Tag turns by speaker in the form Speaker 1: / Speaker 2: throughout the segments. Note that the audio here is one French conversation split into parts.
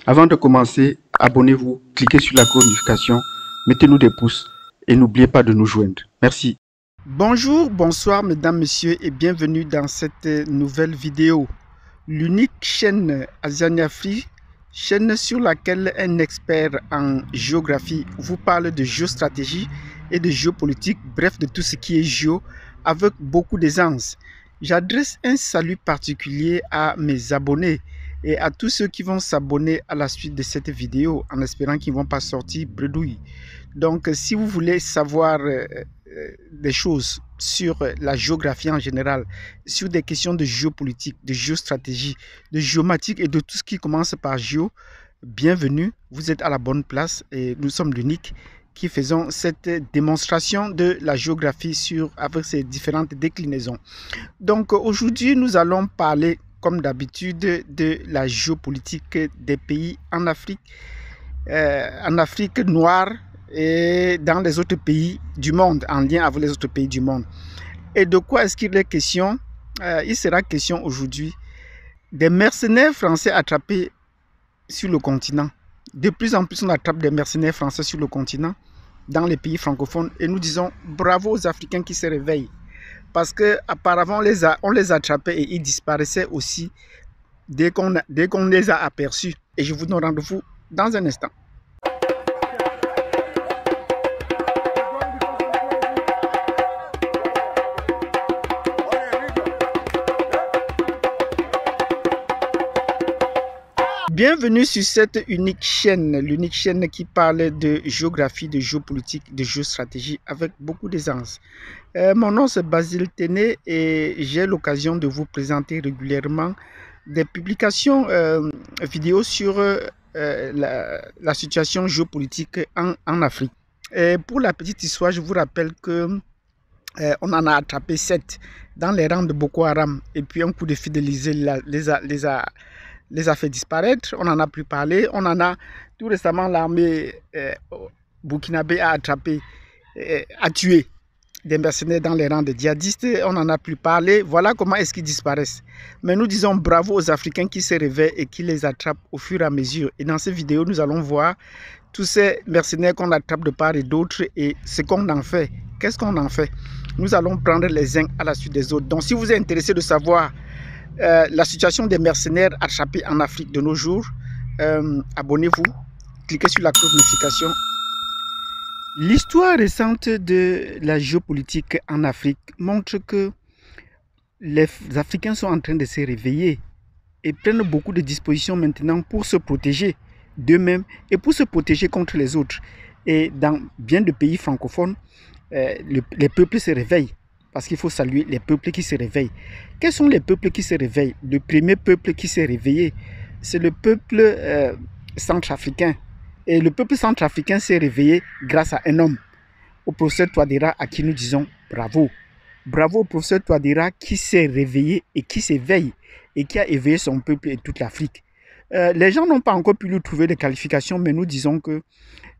Speaker 1: Avant de commencer, abonnez-vous, cliquez sur la cloche de notification, mettez-nous des pouces et n'oubliez pas de nous joindre. Merci.
Speaker 2: Bonjour, bonsoir mesdames, messieurs et bienvenue dans cette nouvelle vidéo. L'unique chaîne Asianiafri, chaîne sur laquelle un expert en géographie vous parle de géostratégie et de géopolitique, bref de tout ce qui est géo avec beaucoup d'aisance. J'adresse un salut particulier à mes abonnés et à tous ceux qui vont s'abonner à la suite de cette vidéo en espérant qu'ils ne vont pas sortir bredouille. Donc si vous voulez savoir des choses sur la géographie en général, sur des questions de géopolitique, de géostratégie, de géomatique et de tout ce qui commence par géo, bienvenue, vous êtes à la bonne place et nous sommes l'unique qui faisons cette démonstration de la géographie avec ses différentes déclinaisons. Donc aujourd'hui, nous allons parler, comme d'habitude, de la géopolitique des pays en Afrique noire et dans les autres pays du monde, en lien avec les autres pays du monde. Et de quoi est-ce qu'il est question? Il sera question aujourd'hui des mercenaires français attrapés sur le continent. De plus en plus, on attrape des mercenaires français sur le continent, dans les pays francophones, et nous disons bravo aux Africains qui se réveillent. Parce qu'apparemment, on les attrapait et ils disparaissaient aussi dès qu'on les a aperçus. Et je vous donne rendez-vous dans un instant. Bienvenue sur cette unique chaîne, l'unique chaîne qui parle de géographie, de géopolitique, de géostratégie avec beaucoup d'aisance. Mon nom c'est Basile Téné et j'ai l'occasion de vous présenter régulièrement des publications vidéo sur la situation géopolitique en Afrique. Et pour la petite histoire, je vous rappelle que on en a attrapé 7 dans les rangs de Boko Haram et puis un coup de fidélisé les a fait disparaître. On n'en a plus parlé. On en a tout récemment, l'armée burkinabé a attrapé, a tué des mercenaires dans les rangs des djihadistes. On n'en a plus parlé. Voilà comment est-ce qu'ils disparaissent. Mais nous disons bravo aux Africains qui se réveillent et qui les attrapent au fur et à mesure. Et dans cette vidéo, nous allons voir tous ces mercenaires qu'on attrape de part et d'autre et ce qu'on en fait. Qu'est-ce qu'on en fait? Nous allons prendre les uns à la suite des autres. Donc si vous êtes intéressé de savoir la situation des mercenaires attrapés en Afrique de nos jours, abonnez-vous, cliquez sur la cloche de notification. L'histoire récente de la géopolitique en Afrique montre que les Africains sont en train de se réveiller et prennent beaucoup de dispositions maintenant pour se protéger d'eux-mêmes et pour se protéger contre les autres. Et dans bien de pays francophones, les peuples se réveillent. Parce qu'il faut saluer les peuples qui se réveillent. Quels sont les peuples qui se réveillent? Le premier peuple qui s'est réveillé, c'est le peuple centrafricain. Et le peuple centrafricain s'est réveillé grâce à un homme, au professeur Touadéra, à qui nous disons bravo. Bravo au professeur Touadéra qui s'est réveillé et qui s'éveille et qui a éveillé son peuple et toute l'Afrique. Les gens n'ont pas encore pu lui trouver des qualifications, mais nous disons que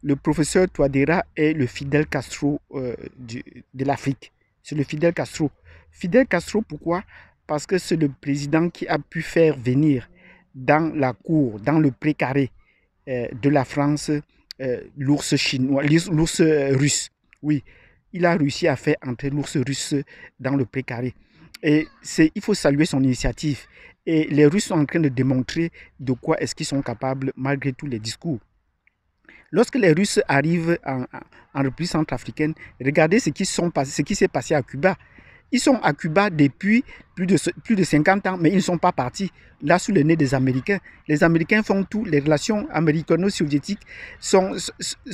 Speaker 2: le professeur Touadéra est le Fidel Castro de l'Afrique. C'est le Fidel Castro. Fidel Castro, pourquoi? Parce que c'est le président qui a pu faire venir dans la cour, dans le précaré de la France, l'ours chinois, l'ours russe. Oui, il a réussi à faire entrer l'ours russe dans le précaré. Et il faut saluer son initiative. Et les Russes sont en train de démontrer de quoi est-ce qu'ils sont capables malgré tous les discours. Lorsque les Russes arrivent en République centrafricaine, regardez ce qui s'est passé à Cuba. Ils sont à Cuba depuis plus de 50 ans, mais ils ne sont pas partis là sous le nez des Américains. Les Américains font tout, les relations américano-soviétiques sont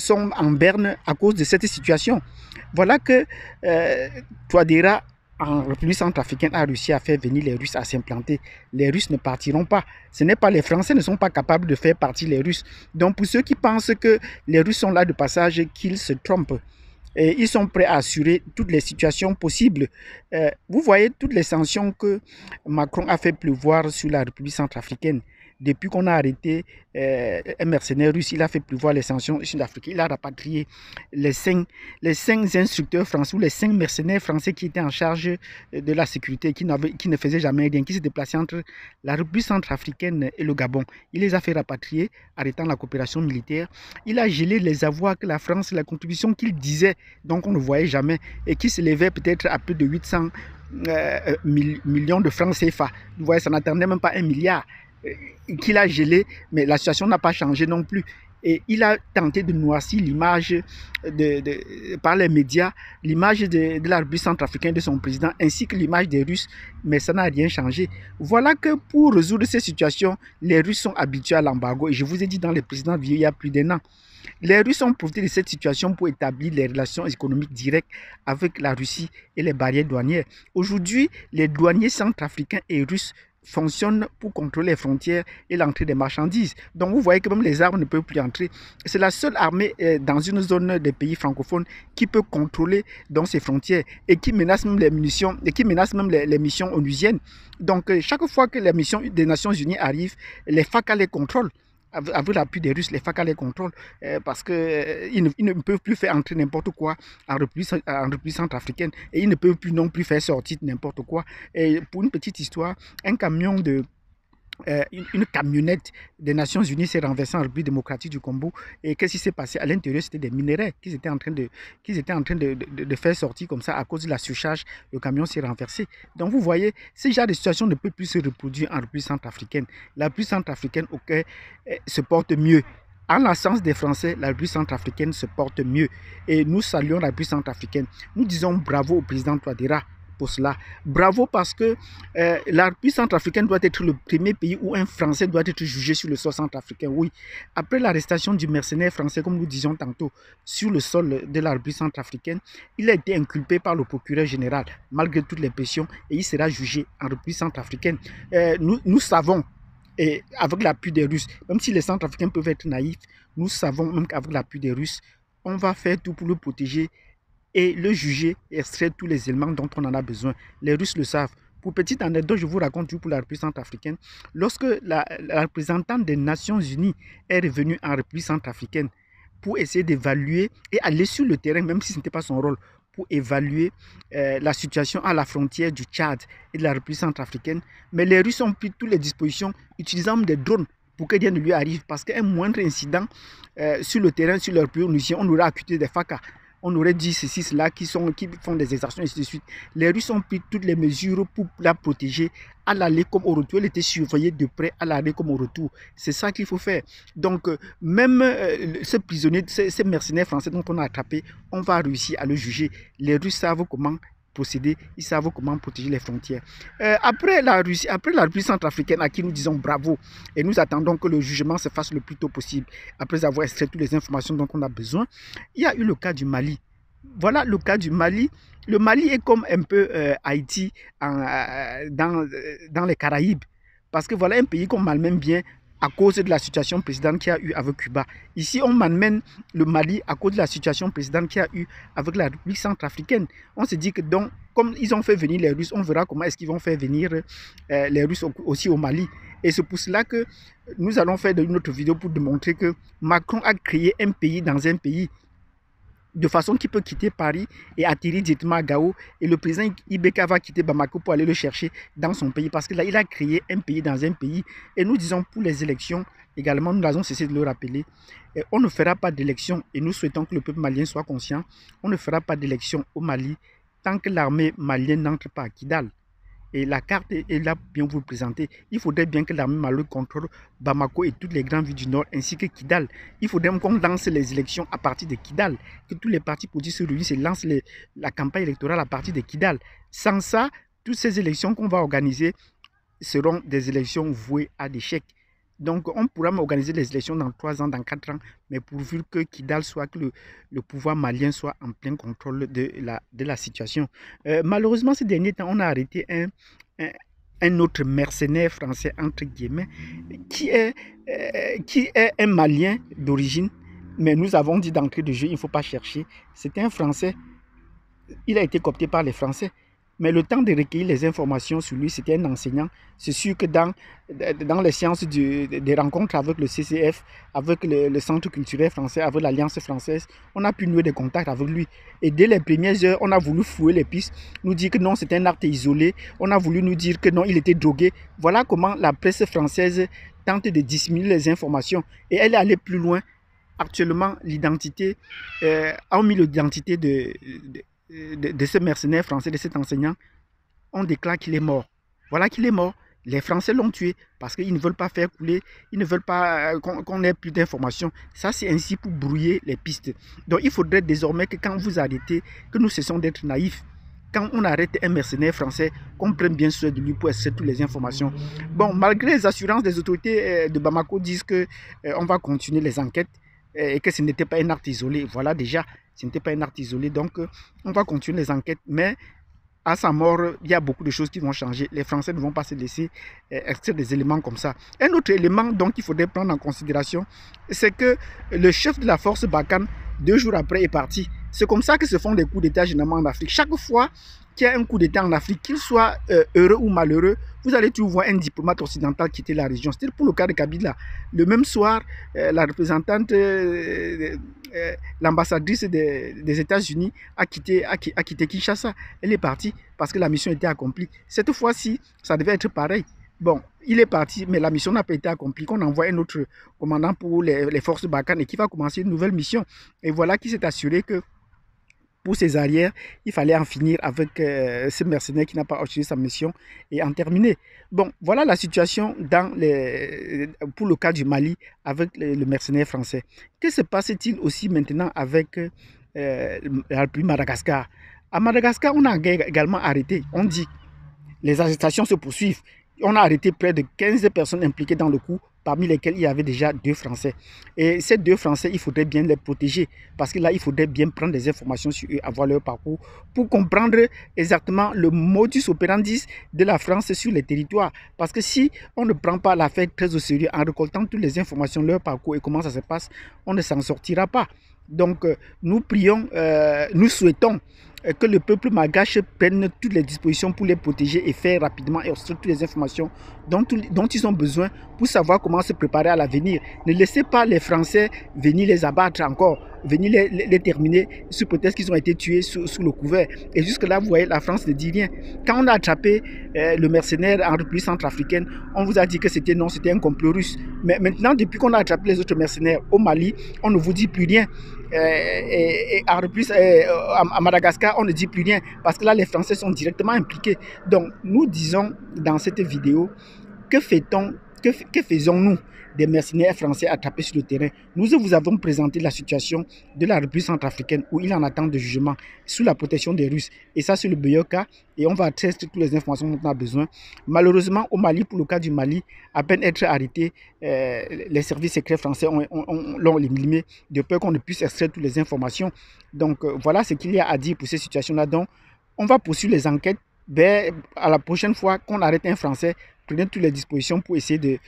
Speaker 2: en berne à cause de cette situation. Voilà que Touadéra, en République centrafricaine, a réussi à faire venir les Russes à s'implanter. Les Russes ne partiront pas. Ce n'est pas les Français ne sont pas capables de faire partir les Russes. Donc pour ceux qui pensent que les Russes sont là de passage, qu'ils se trompent. Et ils sont prêts à assurer toutes les situations possibles. Vous voyez toutes les sanctions que Macron a fait pleuvoir sur la République centrafricaine. Depuis qu'on a arrêté un mercenaire russe, il a fait pleuvoir les sanctions sud-africaines. Il a rapatrié les cinq instructeurs français ou les 5 mercenaires français qui étaient en charge de la sécurité, qui ne faisaient jamais rien, qui se déplaçaient entre la République centrafricaine et le Gabon. Il les a fait rapatrier, arrêtant la coopération militaire. Il a gelé les avoirs que la France, la contribution qu'il disait, donc on ne voyait jamais, et qui s'élevait peut-être à plus de 800 millions de francs CFA. Vous voyez, ça n'attendait même pas 1 milliard qu'il a gelé, mais la situation n'a pas changé non plus. Et il a tenté de noircir l'image par les médias, l'image de la République centrafricaine de son président, ainsi que l'image des Russes, mais ça n'a rien changé. Voilà que pour résoudre ces situations, les Russes sont habitués à l'embargo. Et je vous ai dit dans les précédentes vidéos, il y a plus d'1 an. Les Russes ont profité de cette situation pour établir les relations économiques directes avec la Russie et les barrières douanières. Aujourd'hui, les douaniers centrafricains et russes fonctionnent pour contrôler les frontières et l'entrée des marchandises. Donc vous voyez que même les armes ne peuvent plus entrer. C'est la seule armée dans une zone des pays francophones qui peut contrôler dans ses frontières et qui menace même les munitions et qui menace même les missions onusiennes. Donc chaque fois que les missions des Nations Unies arrivent, les FACA les contrôlent. Avec l'appui des Russes, les FACA les contrôlent parce qu'ils ne peuvent plus faire entrer n'importe quoi en République centrafricaine et ils ne peuvent plus non plus faire sortir n'importe quoi. Et pour une petite histoire, un camion une camionnette des Nations Unies s'est renversée en République démocratique du Congo. Et qu'est-ce qui s'est passé? À l'intérieur, c'était des minerais qu'ils étaient en train de faire sortir comme ça à cause de la surcharge. Le camion s'est renversé. Donc vous voyez, ce genre de situation ne peut plus se reproduire en République centrafricaine. La République centrafricaine se porte mieux. En l'absence des Français, la République centrafricaine se porte mieux. Et nous saluons la République centrafricaine. Nous disons bravo au président Touadéra pour cela. Bravo parce que la République centrafricaine doit être le premier pays où un Français doit être jugé sur le sol centrafricain. Oui, après l'arrestation du mercenaire français, comme nous disions tantôt, sur le sol de la République centrafricaine, il a été inculpé par le procureur général, malgré toutes les pressions, et il sera jugé en République centrafricaine. Nous savons, et avec l'appui des Russes, même si les Centrafricains peuvent être naïfs, nous savons même qu'avec l'appui des Russes, on va faire tout pour le protéger et le juger et extraire tous les éléments dont on en a besoin. Les Russes le savent. Pour petite anecdote, je vous raconte pour la République centrafricaine. Lorsque la représentante des Nations Unies est revenue en République centrafricaine pour essayer d'évaluer et aller sur le terrain, même si ce n'était pas son rôle, pour évaluer la situation à la frontière du Tchad et de la République centrafricaine, mais les Russes ont pris toutes les dispositions, utilisant des drones pour que rien ne lui arrive, parce qu'un moindre incident sur le terrain, sur leur pays onusien, on aurait accusé des FACA. On aurait dit ceci, cela, qui font des exactions, et ainsi de suite. Les Russes ont pris toutes les mesures pour la protéger à l'aller comme au retour. Elle était surveillée de près à l'aller comme au retour. C'est ça qu'il faut faire. Donc, même ces prisonniers, ces mercenaires français dont on a attrapé, on va réussir à le juger. Les Russes savent comment procéder, ils savent comment protéger les frontières. Après la République centrafricaine, à qui nous disons bravo, et nous attendons que le jugement se fasse le plus tôt possible, après avoir extrait toutes les informations dont on a besoin, il y a eu le cas du Mali. Voilà le cas du Mali. Le Mali est comme un peu Haïti dans les Caraïbes, parce que voilà un pays qu'on malmène bien à cause de la situation précédente qu'il y a eu avec Cuba. Ici, on malmène le Mali à cause de la situation précédente qu'il y a eu avec la République centrafricaine. On se dit que donc, comme ils ont fait venir les Russes, on verra comment est-ce qu'ils vont faire venir les Russes aussi au Mali. Et c'est pour cela que nous allons faire une autre vidéo pour démontrer que Macron a créé un pays dans un pays, de façon qu'il peut quitter Paris et atterrir directement à Gao. Et le président Ibeka va quitter Bamako pour aller le chercher dans son pays. Parce que là, il a créé un pays dans un pays. Et nous disons pour les élections, également, nous avons cessé de le rappeler, on ne fera pas d'élection. Et nous souhaitons que le peuple malien soit conscient. On ne fera pas d'élection au Mali tant que l'armée malienne n'entre pas à Kidal. Et la carte est là bien vous présenter. Il faudrait bien que l'armée malienne contrôle Bamako et toutes les grandes villes du nord ainsi que Kidal. Il faudrait qu'on lance les élections à partir de Kidal. Que tous les partis politiques se réunissent et lancent la campagne électorale à partir de Kidal. Sans ça, toutes ces élections qu'on va organiser seront des élections vouées à l'échec. Donc, on pourra organiser les élections dans 3 ans, dans 4 ans, mais pourvu que Kidal soit, que le pouvoir malien soit en plein contrôle de la situation. Malheureusement, ces derniers temps, on a arrêté un autre mercenaire français, entre guillemets, qui est un Malien d'origine, mais nous avons dit d'entrée de jeu, il ne faut pas chercher. C'était un Français, il a été coopté par les Français. Mais le temps de recueillir les informations sur lui, c'était un enseignant. C'est sûr que dans les séances des rencontres avec le CCF, avec le Centre culturel français, avec l'Alliance française, on a pu nouer des contacts avec lui. Et dès les premières heures, on a voulu fouiller les pistes, nous dire que non, c'était un acte isolé. On a voulu nous dire que non, il était drogué. Voilà comment la presse française tente de dissimuler les informations. Et elle est allée plus loin. Actuellement, l'identité, a mis l'identité de ce mercenaire français, de cet enseignant. On déclare qu'il est mort. Voilà qu'il est mort. Les Français l'ont tué parce qu'ils ne veulent pas faire couler, ils ne veulent pas qu'on ait plus d'informations. Ça, c'est ainsi pour brouiller les pistes. Donc, il faudrait désormais que quand vous arrêtez, que nous cessons d'être naïfs. Quand on arrête un mercenaire français, qu'on prenne bien soin de lui pour extraire toutes les informations. Bon, malgré les assurances des autorités de Bamako disent qu'on va continuer les enquêtes et que ce n'était pas un acte isolé. Voilà, déjà, ce n'était pas un acte isolé. Donc, on va continuer les enquêtes, mais à sa mort, il y a beaucoup de choses qui vont changer. Les Français ne vont pas se laisser extraire des éléments comme ça. Un autre élément donc il faudrait prendre en considération, c'est que le chef de la force Barkhane, 2 jours après, est parti. C'est comme ça que se font des coups d'État généralement en Afrique. Chaque fois qu'il y a un coup d'État en Afrique, qu'il soit heureux ou malheureux, vous allez toujours voir un diplomate occidental quitter la région. C'était pour le cas de Kabila. Le même soir, la représentante, l'ambassadrice des États-Unis a quitté Kinshasa. Elle est partie parce que la mission était accomplie. Cette fois-ci, ça devait être pareil. Bon, il est parti, mais la mission n'a pas été accomplie. On envoie un autre commandant pour les forces Barkhane et qui va commencer une nouvelle mission. Et voilà qui s'est assuré que pour ses arrières, il fallait en finir avec ce mercenaire qui n'a pas assuré sa mission et en terminer. Bon, voilà la situation pour le cas du Mali avec le mercenaire français. Que se passe-t-il aussi maintenant avec la République Madagascar? À Madagascar, on a également arrêté, on dit, les arrestations se poursuivent. On a arrêté près de 15 personnes impliquées dans le coup, parmi lesquelles il y avait déjà 2 Français. Et ces 2 Français, il faudrait bien les protéger, parce que là, il faudrait bien prendre des informations sur eux, avoir leur parcours, pour comprendre exactement le modus operandi de la France sur les territoires. Parce que si on ne prend pas l'affaire très au sérieux, en récoltant toutes les informations, leur parcours et comment ça se passe, on ne s'en sortira pas. Donc, nous prions, nous souhaitons que le peuple malgache prenne toutes les dispositions pour les protéger et faire rapidement et obtenir toutes les informations dont ils ont besoin pour savoir comment se préparer à l'avenir. Ne laissez pas les Français venir les abattre encore, venir les terminer sous prétexte qu'ils ont été tués sous le couvert. Et jusque-là, vous voyez, la France ne dit rien. Quand on a attrapé le mercenaire en République centrafricaine, on vous a dit que c'était un complot russe. Mais maintenant, depuis qu'on a attrapé les autres mercenaires au Mali, on ne vous dit plus rien. Et à Madagascar, on ne dit plus rien parce que là, les Français sont directement impliqués. Donc, nous disons dans cette vidéo, que faisons-nous des mercenaires français attrapés sur le terrain? Nous vous avons présenté la situation de la République centrafricaine où il en attend de jugement sous la protection des Russes. Et ça, c'est le meilleur cas. Et on va tester toutes les informations dont on a besoin. Malheureusement, au Mali, pour le cas du Mali, à peine être arrêté, les services secrets français l'ont éliminé de peur qu'on ne puisse extraire toutes les informations. Donc, voilà ce qu'il y a à dire pour ces situations-là. Donc, on va poursuivre les enquêtes. À la prochaine fois qu'on arrête un Français, prenez toutes les dispositions pour essayer de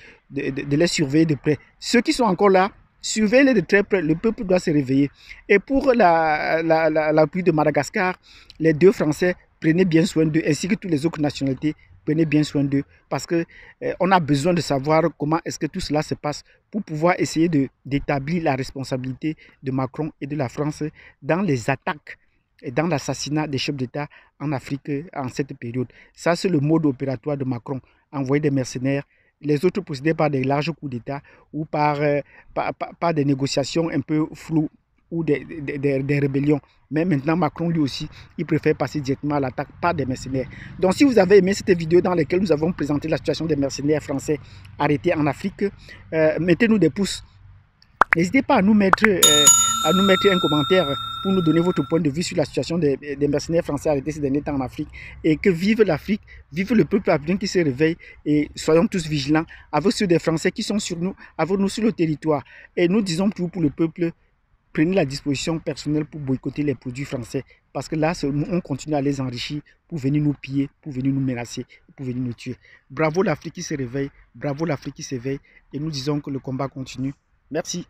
Speaker 2: les surveiller de près. Ceux qui sont encore là, surveillez-les de très près. Le peuple doit se réveiller. Et pour la pluie de Madagascar, les 2 Français, prenez bien soin d'eux, ainsi que toutes les autres nationalités, prenez bien soin d'eux. Parce qu'on a besoin de savoir comment est-ce que tout cela se passe pour pouvoir essayer d'établir la responsabilité de Macron et de la France dans les attaques et dans l'assassinat des chefs d'État en Afrique en cette période. Ça, c'est le mode opératoire de Macron. Envoyer des mercenaires, les autres procéder par des larges coups d'État ou par des négociations un peu floues ou des rébellions. Mais maintenant, Macron, lui aussi, il préfère passer directement à l'attaque par des mercenaires. Donc, si vous avez aimé cette vidéo dans laquelle nous avons présenté la situation des mercenaires français arrêtés en Afrique, mettez-nous des pouces. N'hésitez pas à nous mettre un commentaire pour nous donner votre point de vue sur la situation des mercenaires français arrêtés ces derniers temps en Afrique. Et que vive l'Afrique, vive le peuple africain qui se réveille et soyons tous vigilants avec ceux des Français qui sont sur nous, avec nous sur le territoire. Et nous disons toujours pour le peuple, prenez la disposition personnelle pour boycotter les produits français. Parce que là, on continue à les enrichir pour venir nous piller, pour venir nous menacer, pour venir nous tuer. Bravo l'Afrique qui se réveille, bravo l'Afrique qui s'éveille. Et nous disons que le combat continue. Merci.